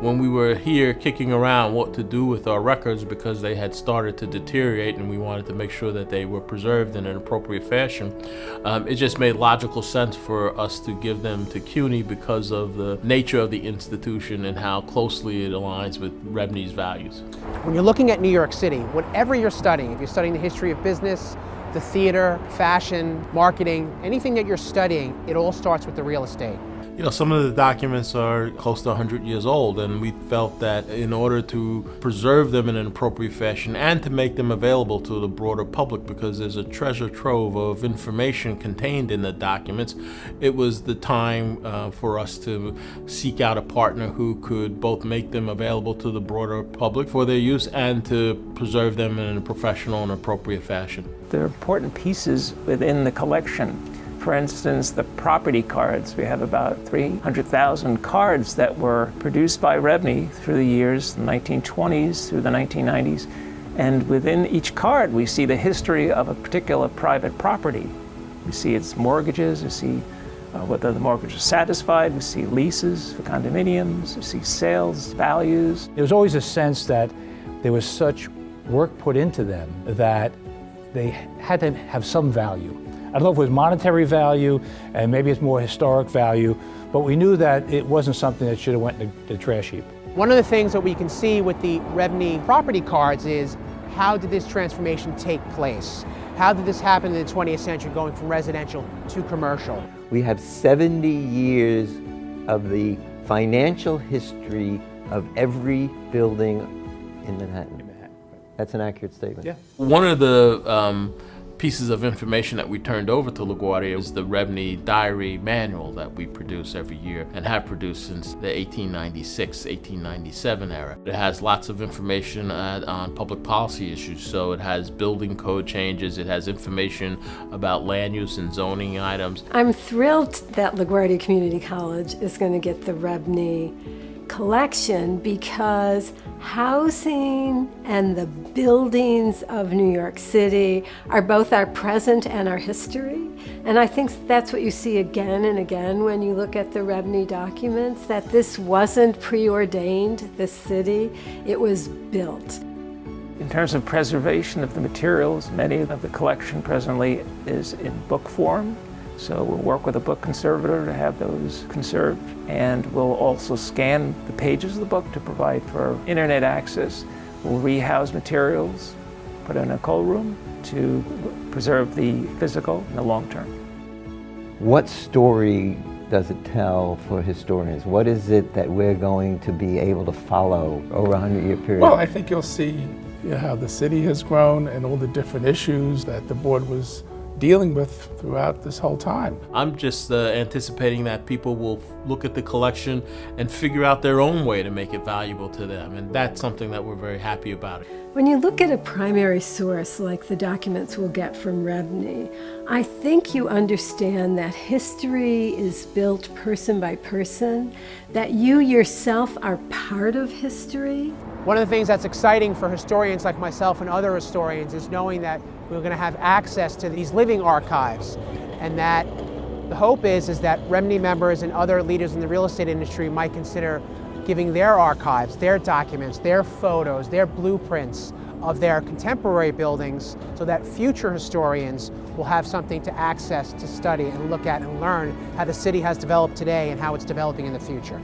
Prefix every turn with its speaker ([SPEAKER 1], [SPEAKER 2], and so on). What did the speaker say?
[SPEAKER 1] when we were here kicking around what to do with our records because they had started to deteriorate and we wanted to make sure that they were preserved in an appropriate fashion, it just made logical sense for us to give them to CUNY because of the nature of the institution and how closely it aligns with REBNY's values.
[SPEAKER 2] When you're looking at New York City, whatever you're studying, if you're studying the history of business, the theater, fashion, marketing, anything that you're studying, it all starts with the real estate.
[SPEAKER 1] You know, some of the documents are close to 100 years old, and we felt that in order to preserve them in an appropriate fashion and to make them available to the broader public, because there's a treasure trove of information contained in the documents, it was the time for us to seek out a partner who could both make them available to the broader public for their use and to preserve them in a professional and appropriate fashion.
[SPEAKER 3] They're important pieces within the collection. For instance, the property cards. We have about 300,000 cards that were produced by REBNY through the years, the 1920s through the 1990s. And within each card, we see the history of a particular private property. We see its mortgages, we see whether the mortgage is satisfied, we see leases for condominiums, we see sales values.
[SPEAKER 4] There was always a sense that there was such work put into them that they had to have some value. I don't know if it was monetary value, and maybe it's more historic value, but we knew that it wasn't something that should have went in the trash heap.
[SPEAKER 2] One of the things that we can see with the REBNY property cards is how did this transformation take place? How did this happen in the 20th century, going from residential to commercial?
[SPEAKER 5] We have 70 years of the financial history of every building in Manhattan. That's an accurate statement.
[SPEAKER 1] Yeah. One of the pieces of information that we turned over to LaGuardia is the REBNY diary manual that we produce every year and have produced since the 1896, 1897 era. It has lots of information on public policy issues. So it has building code changes, it has information about land use and zoning items.
[SPEAKER 6] I'm thrilled that LaGuardia Community College is going to get the REBNY collection because housing and the buildings of New York City are both our present and our history. And I think that's what you see again and again when you look at the REBNY documents, that this wasn't preordained, this city, it was built.
[SPEAKER 3] In terms of preservation of the materials, many of the collection presently is in book form. So we'll work with a book conservator to have those conserved, and we'll also scan the pages of the book to provide for internet access. We'll rehouse materials, put in a cold room to preserve the physical in the long term.
[SPEAKER 5] What story does it tell for historians? What is it that we're going to be able to follow over a 100-year period?
[SPEAKER 7] Well, I think you'll see how the city has grown and all the different issues that the board was dealing with throughout this whole time.
[SPEAKER 1] I'm just anticipating that people will look at the collection and figure out their own way to make it valuable to them, and that's something that we're very happy about.
[SPEAKER 6] When you look at a primary source like the documents we'll get from REBNY, I think you understand that history is built person by person, that you yourself are part of history.
[SPEAKER 2] One of the things that's exciting for historians like myself and other historians is knowing that we're going to have access to these living archives, and that the hope is that REBNY members and other leaders in the real estate industry might consider giving their archives, their documents, their photos, their blueprints of their contemporary buildings so that future historians will have something to access, to study and look at and learn how the city has developed today and how it's developing in the future.